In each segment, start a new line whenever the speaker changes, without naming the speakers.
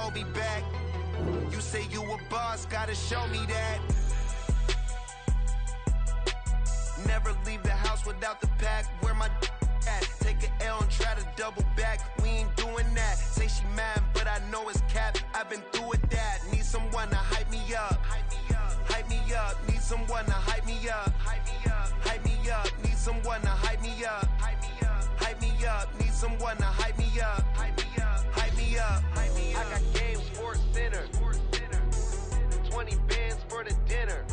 hold me back. You say you a boss, gotta show me that. Never leave the house without the pack. Where my at? Take an L and try to double back. We ain't doing that. Say she mad, but I know it's cap. I've been through with that. Need someone to hype me up. Hype me up. Need someone to hype me up. Hype me up. Need someone to hype me up. Hype me up. Need someone to hype me up. Hype me up. I got game sports center. 20 bands for the dinner.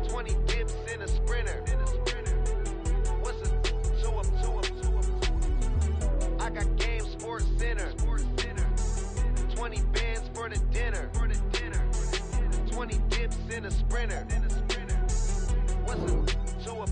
20 dips in a sprinter. What's a 2 up? I got game sports center. 20 bands for the dinner. 20 dips in a sprinter. What's a 2 up?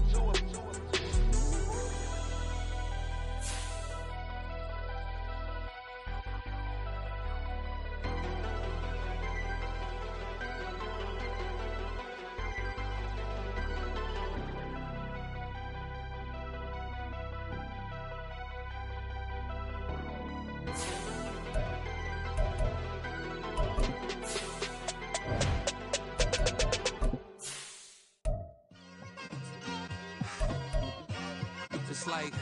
Like,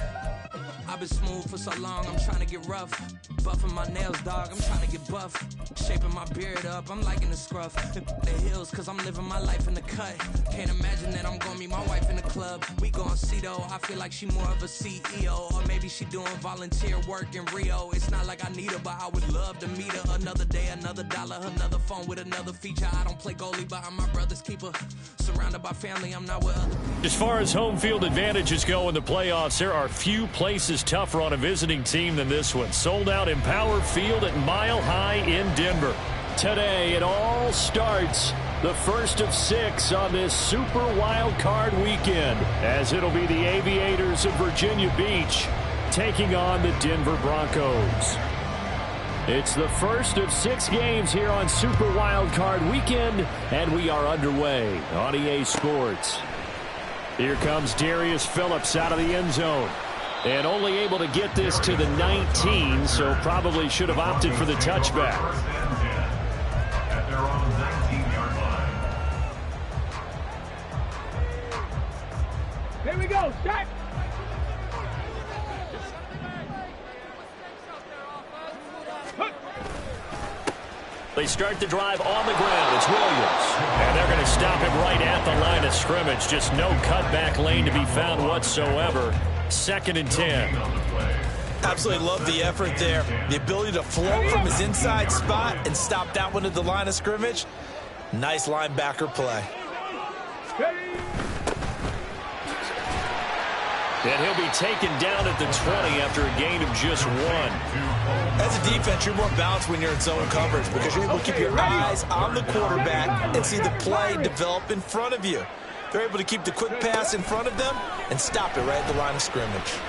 I've been smooth for so long, I'm trying to get rough. Buffing my nails, dog, I'm trying to get buff. Shaping my beard up, I'm liking the scruff. The hills, cause I'm living my life in the cut. Can't imagine that I'm gonna meet my wife in the club. We gon' see though, I feel like she more of a CEO. Or maybe she doing volunteer work in Rio. It's not like I need her, but I would love to meet her. Another day, another dollar, another phone with another feature. I don't play goalie, but I'm my brother's keeper. Surrounded by family, I'm not with other people.
As far as home field advantages go in the playoffs, there are few places tougher on a visiting team than this one. Sold out Empower Field at Mile High in Denver. Today, it all starts the first of 6 on this Super Wild Card weekend, as it'll be the Aviators of Virginia Beach taking on the Denver Broncos. It's the first of 6 games here on Super Wild Card weekend, and we are underway on EA Sports. Here comes Darius Phillips out of the end zone. And only able to get this to the 19, so probably should have opted for the touchback.
At their own 19-yard line.
Here we go, start.
They start the drive on the ground. It's Williams. And they're going to stop him right at the line of scrimmage. Just no cutback lane to be found whatsoever. 2nd and 10.
Absolutely love the effort there. The ability to float from his inside spot and stop that one at the line of scrimmage. Nice linebacker play.
And he'll be taken down at the 20 after a gain of just 1.
As a defense, you're more balanced when you're in zone coverage because you're able to keep your eyes on the quarterback and see the play develop in front of you. They're able to keep the quick pass in front of them and stop it right at the line of scrimmage.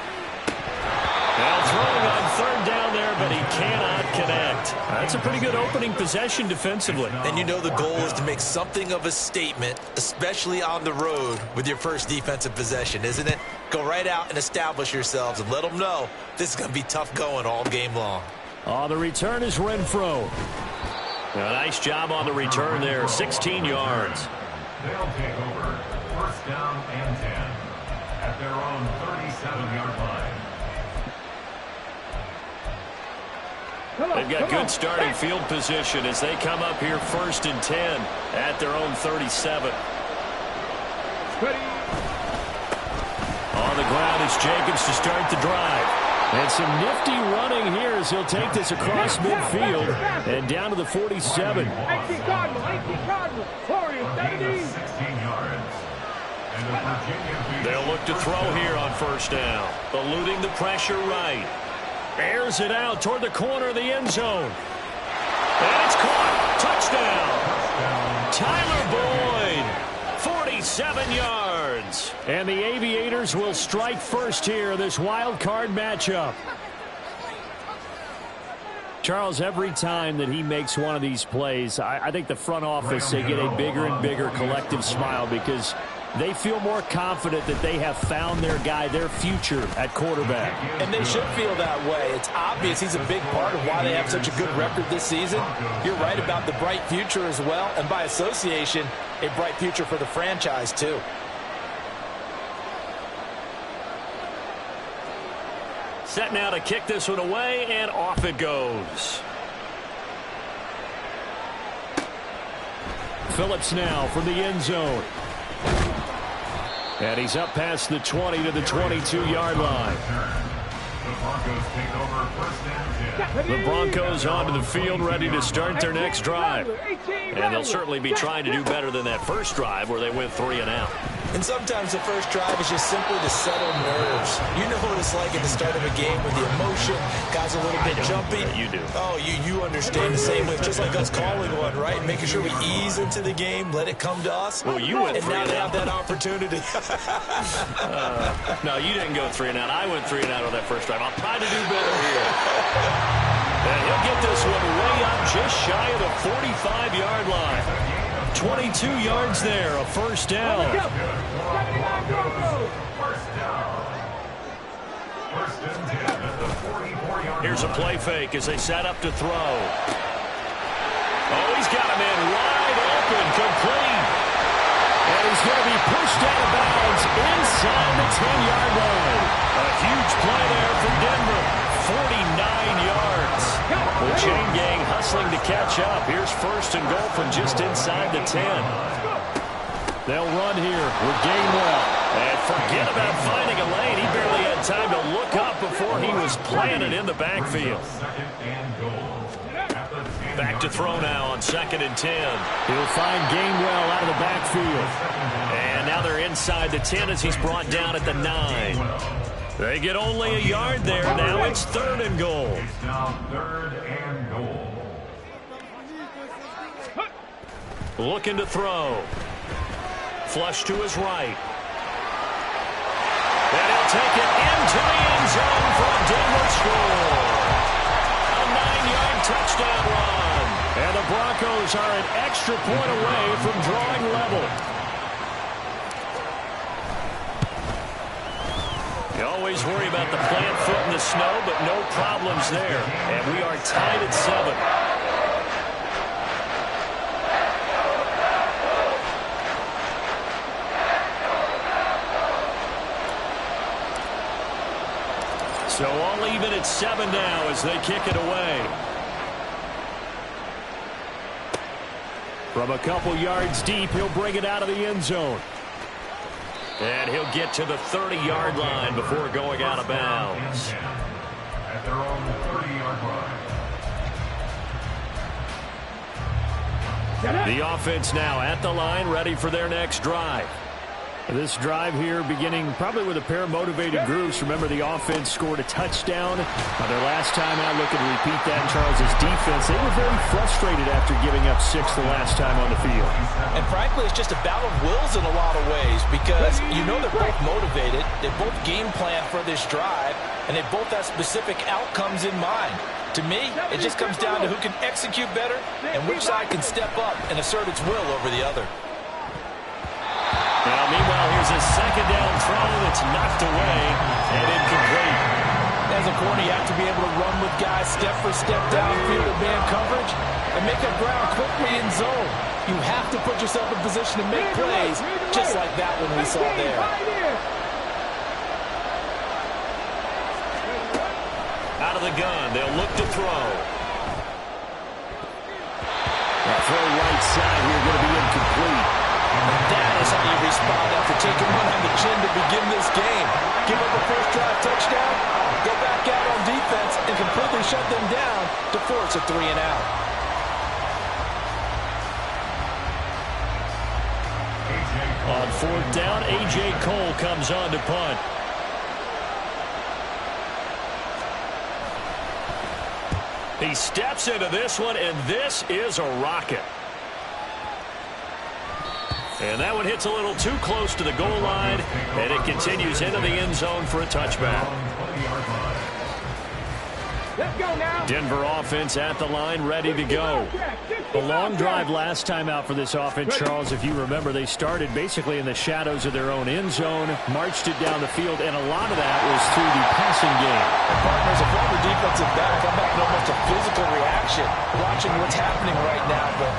Now throwing on 3rd down there, but he cannot connect. That's a pretty good opening possession defensively.
And you know the goal is to make something of a statement, especially on the road with your first defensive possession, isn't it? Go right out and establish yourselves and let them know this is going to be tough going all game long.
On the return is Renfro. A nice job on the return there, 16 yards.
They'll take over 1st down and 10 at their own 37-yard line.
They've got good starting field position as they come up here 1st and 10 at their own 37. On the ground is Jacobs to start the drive. And some nifty running here as he'll take this across midfield and down to the 47.
18 Cardinal,
16 yards. And the Virginia
They'll look to throw here on 1st down. Eluding the pressure right. Airs it out toward the corner of the end zone. And it's caught. Touchdown. Tyler Boyd. 47 yards. And the Aviators will strike first here in this wild card matchup. Charles, every time that he makes one of these plays, I think the front office, they get a bigger and bigger collective smile because they feel more confident that they have found their guy, their future at quarterback.
And they should feel that way. It's obvious he's a big part of why they have such a good record this season. You're right about the bright future as well, and by association, a bright future for the franchise too.
Set now to kick this one away, and off it goes. Phillips now from the end zone. And he's up past the 20 to the 22-yard line. The Broncos onto the field, ready to start their next drive. And they'll certainly be trying to do better than that first drive where they went 3 and out.
And sometimes the first drive is just simply to settle nerves. You know what it's like at the start of a game with the emotion, guys a little bit jumpy.
Yeah, you do.
Oh, you understand the same way. Just like us calling one, right? Making sure we ease into the game, let it come to us.
Well, you went 3
and now
and
they
out.
have that opportunity.
No, you didn't go 3 and out. I went 3 and out on that first drive. I'll try to do better here. And he'll get this one way up just shy of the 45-yard line. 22 yards there, a first down. Here's a play fake as they set up to throw. Oh, he's got him in wide open, complete. And he's going to be pushed out of bounds inside the 10-yard line. A huge play there from Denver. 49 yards. The chain gang hustling to catch up. Here's first and goal from just inside the 10. They'll run here with Gainwell. And forget about finding a lane. He barely had time to look up before he was planted in the backfield. Back to throw now on 2nd and 10. He'll find Gainwell out of the backfield. And now they're inside the 10 as he's brought down at the 9. They get only a yard there. Now it's 3rd and goal.
It's now 3rd and goal.
Looking to throw. Flush to his right. And he'll take it into the end zone for a Denver score. A 9-yard touchdown run. And the Broncos are an extra point away from drawing level. You always worry about the plant foot in the snow, but no problems there. And we are tied at 7. So all even at 7 now as they kick it away. From a couple yards deep, he'll bring it out of the end zone. And he'll get to the 30-yard line before going out of bounds.
At their own 30-yard line.
The offense now at the line, ready for their next drive. This drive here beginning probably with a pair of motivated groups. Remember, the offense scored a touchdown on their last time out. Looking to repeat that in Charles' defense. They were very frustrated after giving up 6 the last time on the field.
And frankly, it's just a battle of wills in a lot of ways because you know they're both motivated. They both game plan for this drive, and they both have specific outcomes in mind. To me, it just comes down to who can execute better and which side can step up and assert its will over the other.
Now, meanwhile, here's a 2nd down throw that's knocked away and incomplete.
As a corner, you have to be able to run with guys step for step downfield in man coverage and make up ground quickly in zone. You have to put yourself in position to make plays, just like that one we saw there.
Out of the gun, they'll look to throw. That throw right side here going to be incomplete.
That is how you respond after taking one on the chin to begin this game. Give up a first drive touchdown, go back out on defense, and completely shut them down to force a 3 and out.
On 4th down, A.J. Cole comes on to punt. He steps into this one, and this is a rocket. And that one hits a little too close to the goal line, and it continues into the end zone for a touchback.
Let's go now.
Denver offense at the line, ready to go. A long drive last time out for this offense, Charles. If you remember, they started basically in the shadows of their own end zone, marched it down the field, and a lot of that was through the passing game.
And partners, a former defensive back, I'm having almost a physical reaction watching what's happening right now. But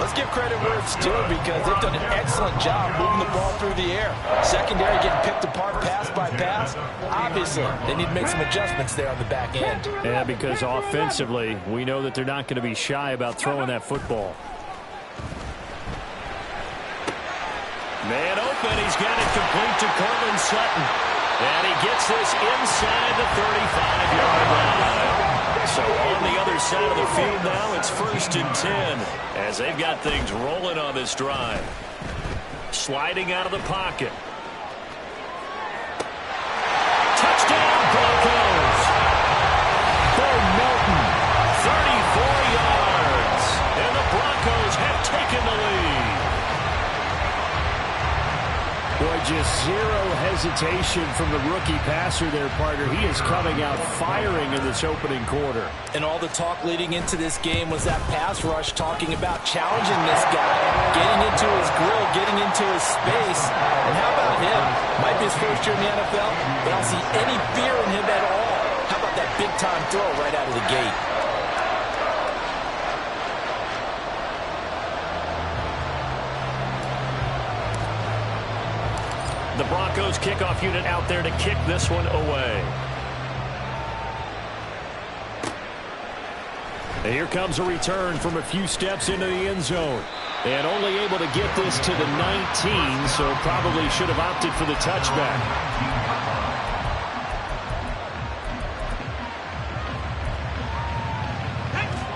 let's give credit where it's due because they've done an excellent job moving the ball through the air. Secondary getting picked apart pass by pass. Obviously, they need to make some adjustments there on the back end.
Yeah, because offensively, we know that they're not going to be shy about throwing that football. Man open, he's got it complete to Cortland Sutton. And he gets this inside the 35-yard line. So on the other side of the field now, it's 1st and 10 as they've got things rolling on this drive. Sliding out of the pocket. Touchdown, Broncos! For Milton, 34 yards. And the Broncos have taken the lead. Boy, just zero hesitation from the rookie passer there, partner. He is coming out firing in this opening quarter.
And all the talk leading into this game was that pass rush talking about challenging this guy, getting into his grill, getting into his space. And how about him? Might be his first year in the NFL, but I don't see any fear in him at all. How about that big-time throw right out of the gate?
The Broncos kickoff unit out there to kick this one away. And here comes a return from a few steps into the end zone. And only able to get this to the 19, so probably should have opted for the touchback.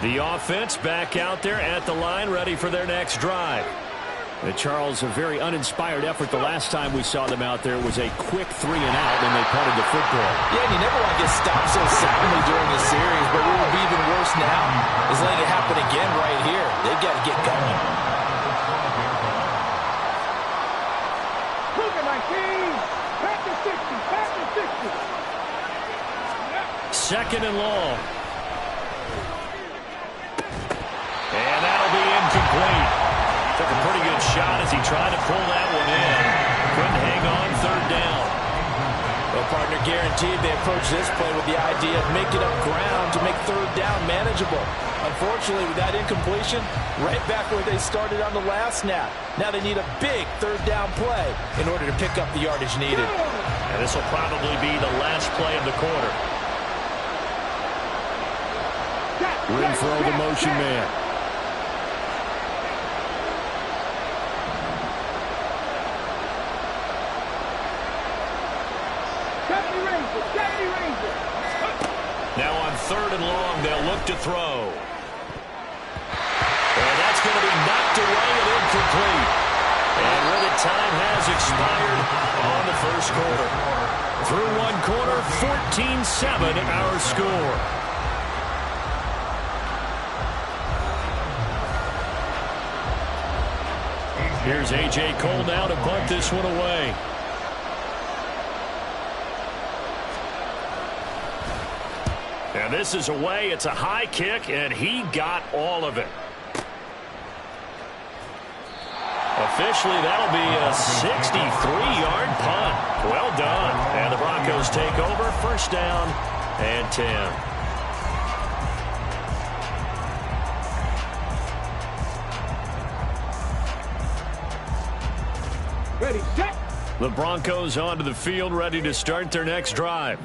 The offense back out there at the line, ready for their next drive. Charles, a very uninspired effort the last time we saw them out there. It was a quick 3 and out, and they punted the football.
Yeah, and you never want to get stopped so soundly during the series, but what will be even worse now is letting it happen again right here. They've got to get going.
Look at my team. Back to 60. Back to 60.
2nd and long. And that'll be incomplete. Took a pretty good shot as he tried to pull that one in. Couldn't hang on 3rd down.
Well, partner, guaranteed they approach this play with the idea of making up ground to make 3rd down manageable. Unfortunately, with that incompletion, right back where they started on the last snap. Now they need a big 3rd down play in order to pick up the yardage needed.
And this will probably be the last play of the quarter. Renfro, the motion man. Now on 3rd and long, they'll look to throw. And that's going to be knocked away and incomplete. And with it, time has expired on the 1st quarter. Through 1 quarter, 14-7 our score. Here's A.J. Cole now to punt this one away. And this is away. It's a high kick, and he got all of it. Officially, that'll be a 63-yard punt. Well done. And the Broncos take over. 1st down and 10.
Ready, set.
The Broncos onto the field, ready to start their next drive.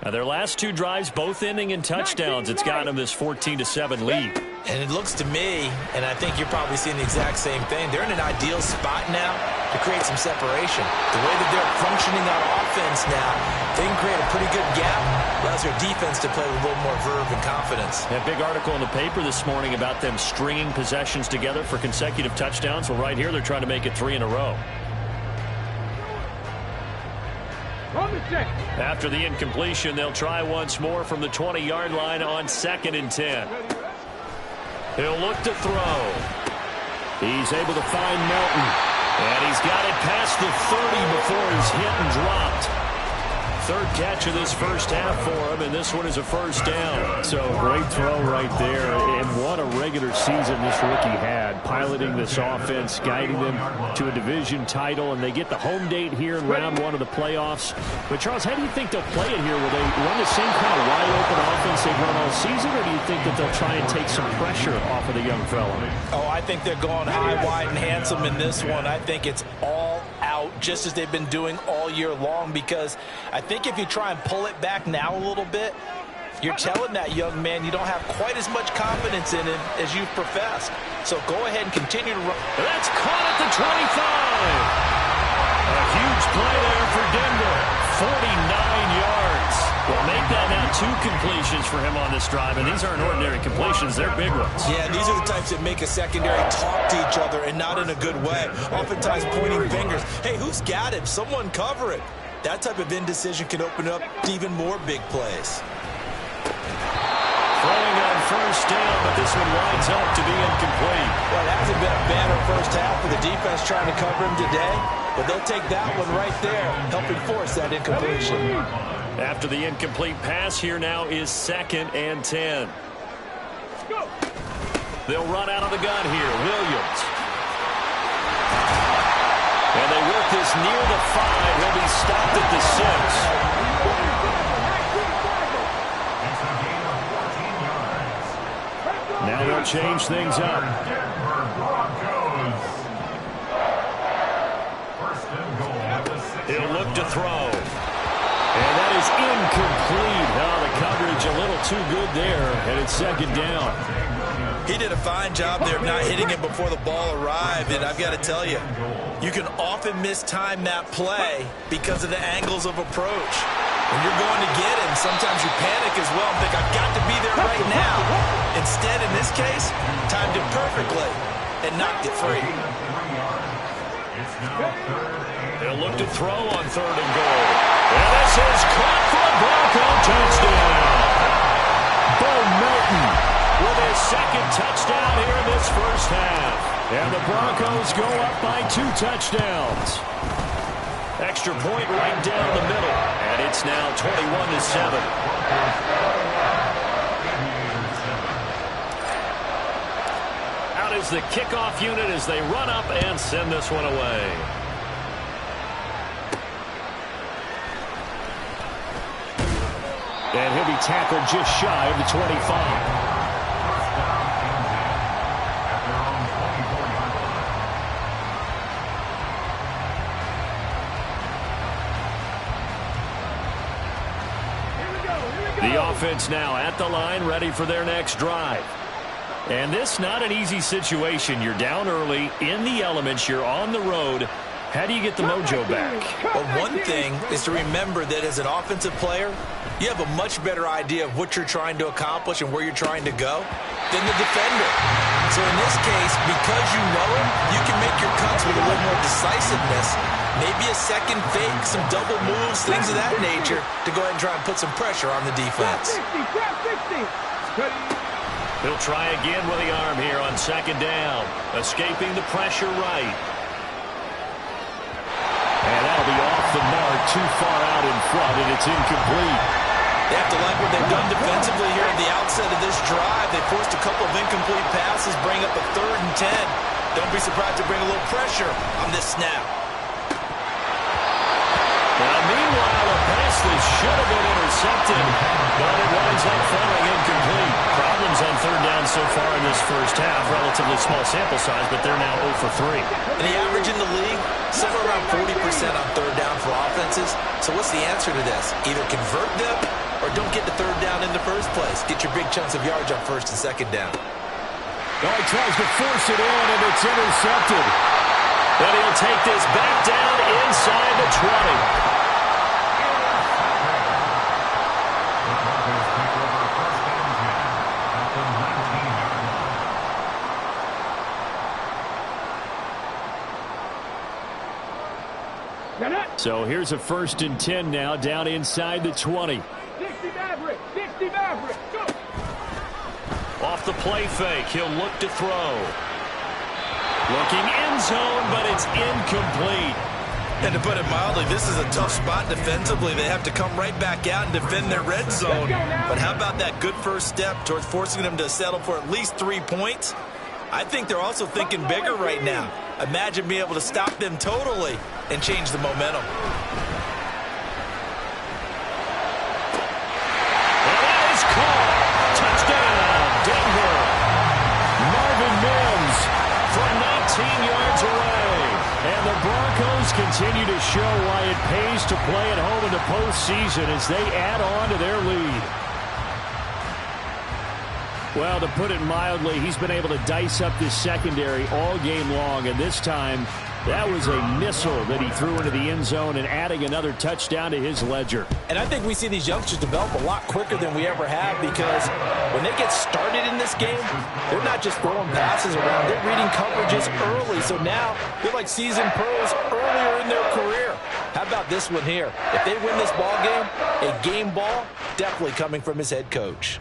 Now, their last 2 drives, both ending in touchdowns. It's gotten them this 14-7 lead.
And it looks to me, and I think you're probably seeing the exact same thing, they're in an ideal spot now to create some separation. The way that they're functioning on offense now, they can create a pretty good gap. Allows their defense to play with a little more verve and confidence.
A big article in the paper this morning about them stringing possessions together for consecutive touchdowns. Well, right here, they're trying to make it 3 in a row. After the incompletion, they'll try once more from the 20-yard line on 2nd and 10. He'll look to throw. He's able to find Melton. And he's got it past the 30 before he's hit and dropped. third catch of this first half for him, and this one is a first down.
So great throw right there, and what a regular season this rookie had, piloting this offense, guiding them to a division title, and they get the home date here in round one of the playoffs. But, Charles, how do you think they'll play it here? Will they run the same kind of wide-open offense they've run all season, or do you think that they'll try and take some pressure off of the young fella?
Oh, I think they're going high, wide, and handsome in this one. I think it's all out, just as they've been doing all year long, because I think if you try and pull it back now a little bit, you're telling that young man you don't have quite as much confidence in him as you've professed. So go ahead and continue to run.
That's caught at the 25. A huge play there for Denver. 49 yards. Well, make that now 2 completions for him on this drive, and these aren't ordinary completions. They're big ones.
Yeah, these are the types that make a secondary talk to each other, and not in a good way. Oftentimes pointing fingers. Hey, who's got him? Someone cover it. That type of indecision can open up to even more big plays.
Throwing on first down, but this one winds up to be incomplete.
Well, it hasn't been a banner first half for the defense trying to cover him today, but they'll take that one right there, helping force that incompletion.
After the incomplete pass, here now is 2nd and 10. They'll run out of the gun here. Williams. And they work this near the 5. He'll be stopped at the 6.
Now they'll change things up.
Denver Broncos. First and goal at the 6.
He'll look to throw. And that is incomplete. Now the coverage a little too good there, and it's 2nd down.
He did a fine job there of not hitting him before the ball arrived, and I've got to tell you, you can often mistime that play because of the angles of approach. When you're going to get him, sometimes you panic as well and think, I've got to be there right now. Instead, in this case, timed it perfectly and knocked it free.
It's now 3rd and
They'll look to throw on 3rd and goal. And this is caught for a Bronco touchdown. Bo Melton with his 2nd touchdown here in this first half. And the Broncos go up by 2 touchdowns. Extra point right down the middle. And it's now 21-7. Out is the kickoff unit as they run up and send this one away.
And he'll be tackled just shy of the 25.
The offense now at the line, ready for their next drive. And this not an easy situation. You're down early, in the elements, you're on the road. How do you get the mojo back?
Well, one thing is to remember that as an offensive player, you have a much better idea of what you're trying to accomplish and where you're trying to go than the defender. So in this case, because you know him, you can make your cuts with a little more decisiveness. Maybe a second fake, some double moves, things of that nature to go ahead and try and put some pressure on the defense.
He'll try again with the arm here on 2nd down. Escaping the pressure right.
And that'll be off the mark, too far out in front, and it's incomplete.
They have to like what they've done defensively here at the outset of this drive. They forced a couple of incomplete passes, bring up a 3rd and 10. Don't be surprised to bring a little pressure on this snap.
Now, meanwhile, a pass that should have been intercepted, but it winds up falling incomplete. Problems on 3rd down so far in this first half. Relatively small sample size, but they're now 0 for 3.
And the average in the league, somewhere around 40% on 3rd down for offenses. So what's the answer to this? Either convert them or don't get the 3rd down in the first place. Get your big chunks of yards on 1st and 2nd down.
Oh, he tries to force it in, and it's intercepted.
And he'll take this back down inside the 20.
So here's a 1st and 10 now, down inside the 20.
60 Maverick, 60 Maverick, go!
Off the play fake, he'll look to throw. Looking end zone, but it's incomplete.
And to put it mildly, this is a tough spot defensively. They have to come right back out and defend their red zone. But how about that good first step towards forcing them to settle for at least 3 points? I think they're also thinking bigger right now. Imagine being able to stop them totally and change the momentum.
That is caught. Touchdown, Denver. Marvin Mims from 19 yards away. And the Broncos continue to show why it pays to play at home in the postseason as they add on to their lead. Well, to put it mildly, he's been able to dice up this secondary all game long, and this time that was a missile that he threw into the end zone and adding another touchdown to his ledger.
And I think we see these youngsters develop a lot quicker than we ever have, because when they get started in this game, they're not just throwing passes around. They're reading coverages early. So now they're like seasoned pros earlier in their career. How about this one here? If they win this ball game, a game ball, definitely coming from his head coach.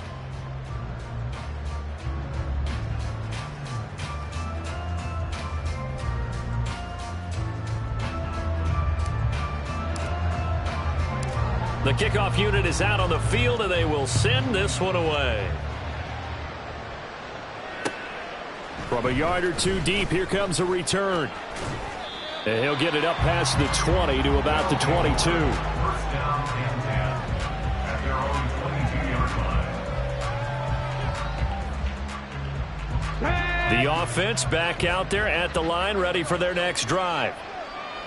The kickoff unit is out on the field, and they will send this one away. From a yard or two deep, here comes a return. And he'll get it up past the 20 to about the 22.
First down and 10 at their own 22-yard line.
The offense back out there at the line, ready for their next drive.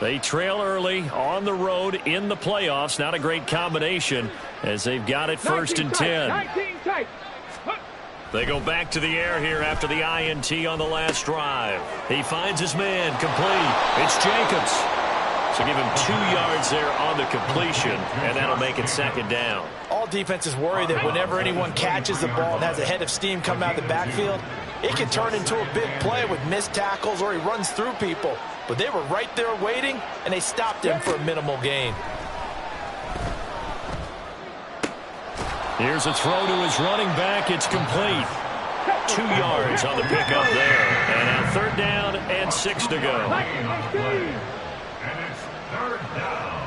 They trail early on the road in the playoffs. Not a great combination as they've got it first and 10. They go back to the air here after the INT on the last drive. He finds his man complete. It's Jacobs. So give him 2 yards there on the completion, and that'll make it second down.
All defenses worry that whenever anyone catches the ball and has a head of steam come out of the backfield, it can turn into a big play with missed tackles or he runs through people. But they were right there waiting, and they stopped him for a minimal gain.
Here's a throw to his running back. It's complete. 2 yards on the pickup there. And now third down and 6 to go.
And it's third down.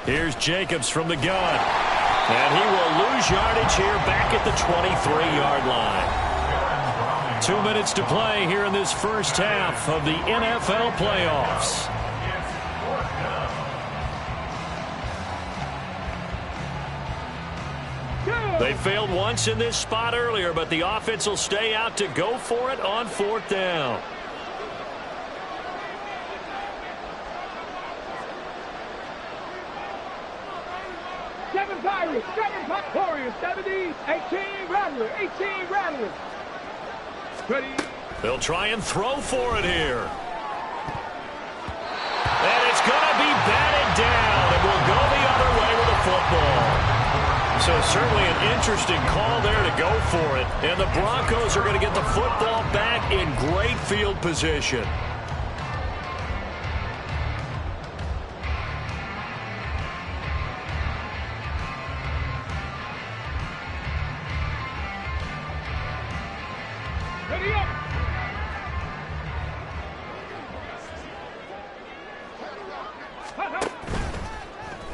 Here's Jacobs from the gun. And he will lose yardage here back at the 23-yard line. 2 minutes to play here in this first half of the NFL playoffs. They failed once in this spot earlier, but the offense will stay out to go for it on fourth down.
Warriors, 70, 18, Rattler, 18, Rattler. Ready.
They'll try and throw for it here. And it's going to be batted down, and we'll go the other way with the football. So certainly an interesting call there to go for it. And the Broncos are going to get the football back in great field position.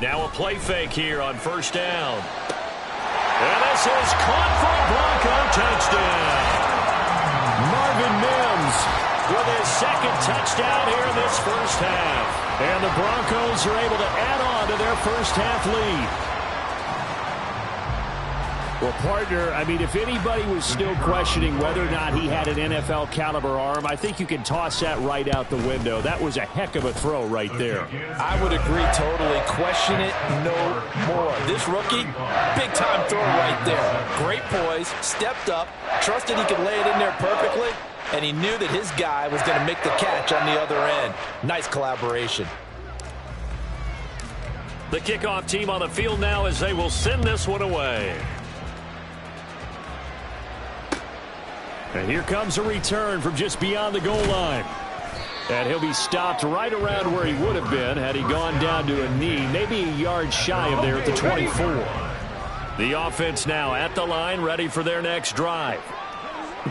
Now a play fake here on first down. And this is caught for a Bronco touchdown. Marvin Mims with his second touchdown here in this first half. And the Broncos are able to add on to their first half lead. Well, partner, I mean, if anybody was still questioning whether or not he had an NFL caliber arm, I think you can toss that right out the window. That was a heck of a throw right there.
I would agree totally. Question it no more. This rookie, big-time throw right there. Great poise, stepped up, trusted he could lay it in there perfectly, and he knew that his guy was going to make the catch on the other end. Nice collaboration.
The kickoff team on the field now as they will send this one away. And here comes a return from just beyond the goal line. And he'll be stopped right around where he would have been had he gone down to a knee, maybe a yard shy of there at the 24. The offense now at the line, ready for their next drive.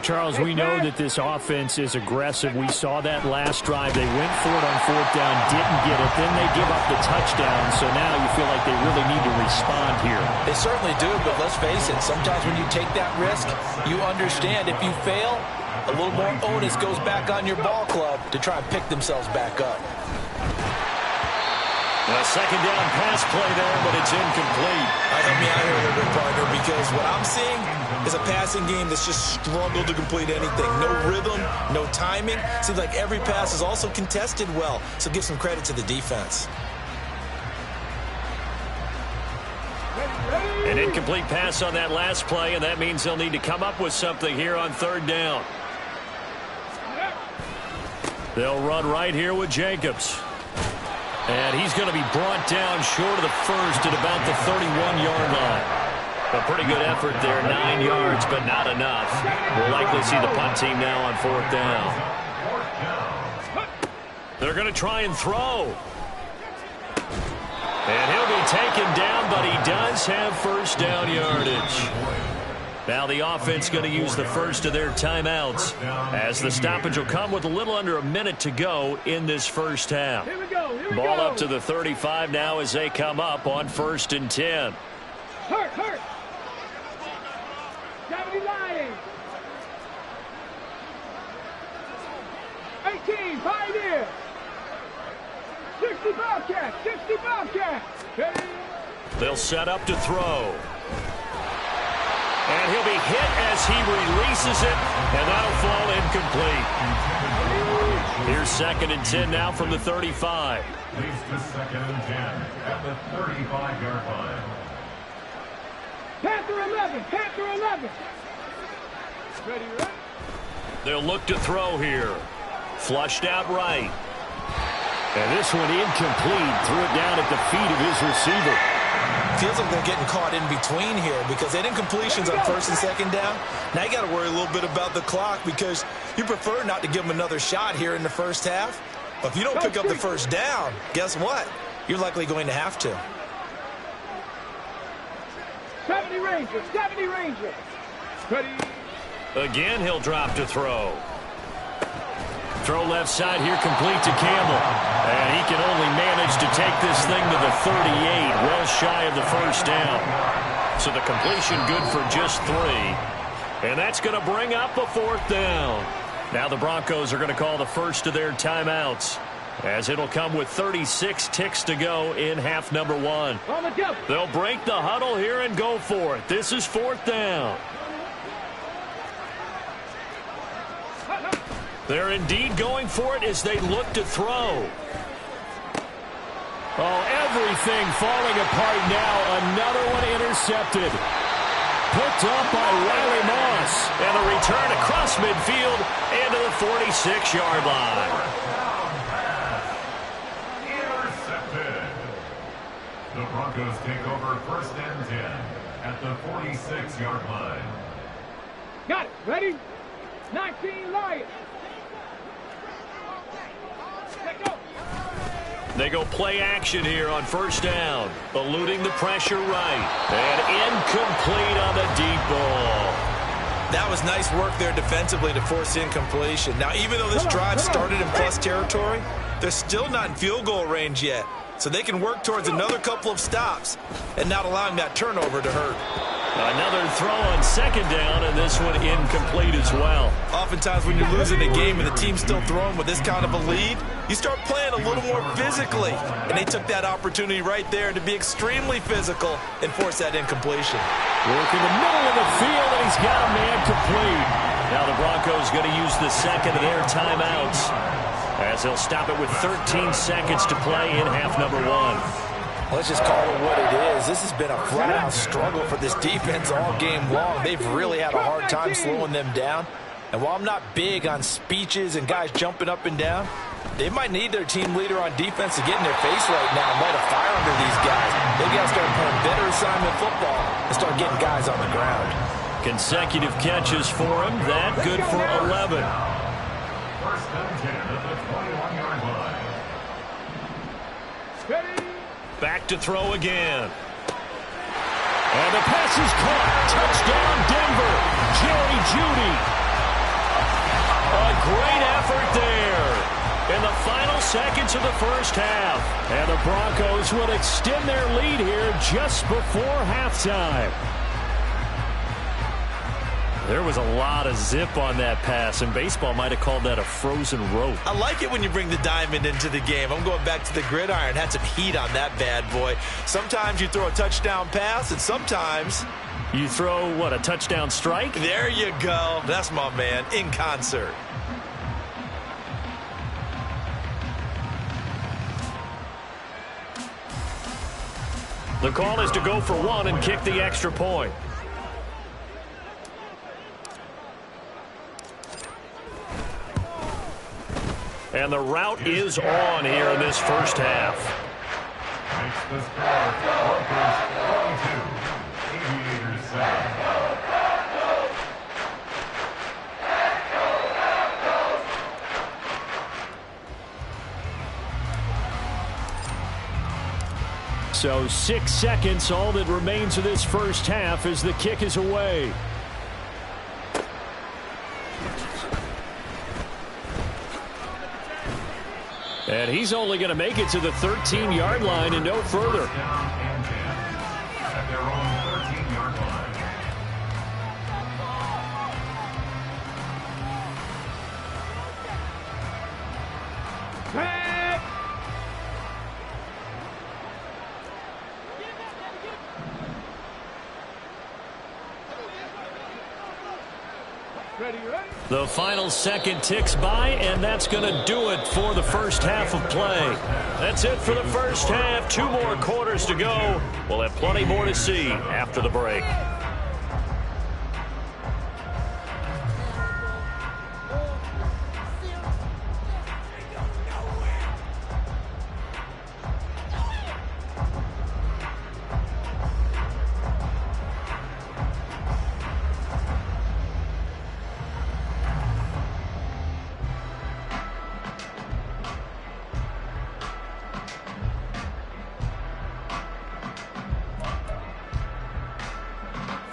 Charles, we know that this offense is aggressive. We saw that last drive. They went for it on 4th down, didn't get it. Then they give up the touchdown, so now you feel like they really need to respond here.
They certainly do, but let's face it, sometimes when you take that risk, you understand if you fail, a little more onus goes back on your ball club to try and pick themselves back up.
A second down pass play there, but it's incomplete.
Help me out here a little bit, partner, because what I'm seeing is a passing game that's just struggled to complete anything. No rhythm, no timing. Seems like every pass is also contested well, so give some credit to the defense.
An incomplete pass on that last play, and that means they'll need to come up with something here on 3rd down. They'll run right here with Jacobs. And he's going to be brought down short of the first at about the 31-yard line. A pretty good effort there, 9 yards, but not enough. We'll likely see the punt team now on 4th down. They're going to try and throw. And he'll be taken down, but he does have first down yardage. Now the offense going to use the first of their timeouts, as the stoppage will come with a little under a minute to go in this first half.
Here we go.
Ball up to the 35 now as they come up on 1st and 10.
Hurt. 70 Lions. 18 Pioneers. 60 Bobcats. Ready?
They'll set up to throw. And he'll be hit as he releases it, and that'll fall incomplete. Here's 2nd and 10 now from the 35.
Leads to 2nd and 10 at the 35-yard line.
Panther 11. Ready?
They'll look to throw here. Flushed out right.
And this one incomplete. Threw it down at the feet of his receiver.
Feels like they're getting caught in between here because they didn't incompletions on 1st and 2nd down. Now you got to worry a little bit about the clock because you prefer not to give them another shot here in the first half. But if you don't pick up the first down, guess what? You're likely going to have to.
70 Rangers. Ready?
Again, he'll drop to throw. Throw left side here, complete to Campbell. And he can only manage to take this thing to the 38, well shy of the first down. So the completion good for just 3. And that's going to bring up a 4th down. Now the Broncos are going to call the first of their timeouts, as it'll come with 36 ticks to go in half number 1. They'll break the huddle here and go for it. This is 4th down. They're indeed going for it as they look to throw.
Oh, everything falling apart now. Another one intercepted. Picked up by Riley Moss.
And a return across midfield into the 46-yard line.
Intercepted. The Broncos take over 1st and 10 at the 46-yard line.
Got it. Ready? 19 Lions.
They go play action here on 1st down. Eluding the pressure right. And incomplete on the deep ball.
That was nice work there defensively to force incompletion. Now, even though this drive started in plus territory, they're still not in field goal range yet. So they can work towards another couple of stops and not allowing that turnover to hurt.
Another throw on 2nd down, and this one incomplete as well.
Oftentimes when you're losing a game and the team's still throwing with this kind of a lead, you start playing a little more physically. And they took that opportunity right there to be extremely physical and force that incompletion.
Work in the middle of the field, and he's got a man complete.
Now the Broncos going to use the second of their timeouts, as they'll stop it with 13 seconds to play in half number 1.
Let's just call it what it is. This has been a flat-out struggle for this defense all game long. They've really had a hard time slowing them down. And while I'm not big on speeches and guys jumping up and down, they might need their team leader on defense to get in their face right now and light a fire under these guys. They've got to start playing better assignment football and start getting guys on the ground.
Consecutive catches for him. That good for 11.
1st and 10 at the 21-yard line.
Ready?
Back to throw again. And the pass is caught. Touchdown, Denver. Jerry Jeudy. A great effort there in the final seconds of the first half. And the Broncos will extend their lead here just before halftime. There was a lot of zip on that pass, and baseball might have called that a frozen rope.
I like it when you bring the diamond into the game. I'm going back to the gridiron. Had some heat on that bad boy. Sometimes you throw a touchdown pass, and sometimes
you throw, what, a touchdown strike?
There you go. That's my man, in concert.
The call is to go for one and kick the extra point. And the route is on here in this first half.
Makes the score Broncos 22, Aviators 7.
So 6 seconds, all that remains of this first half as the kick is away. And he's only going to make it to the 13-yard line and no further.
At their own 13-yard line.
Back. Ready, ready.
The final second ticks by, and that's going to do it for the first half of play. That's it for the first half. 2 more quarters to go. We'll have plenty more to see after the break.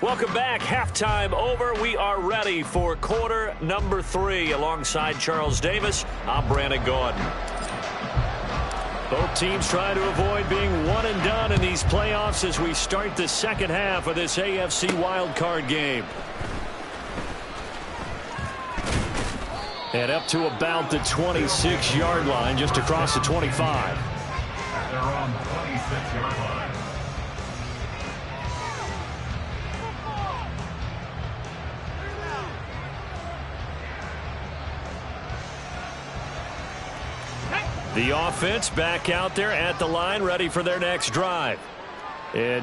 Welcome back. Halftime over. We are ready for quarter number 3. Alongside Charles Davis, I'm Brandon Gordon. Both teams trying to avoid being one and done in these playoffs as we start the second half of this AFC wildcard game. And up to about the 26-yard line, just across the 25.
At their own 26-yard line.
The offense back out there at the line, ready for their next drive. And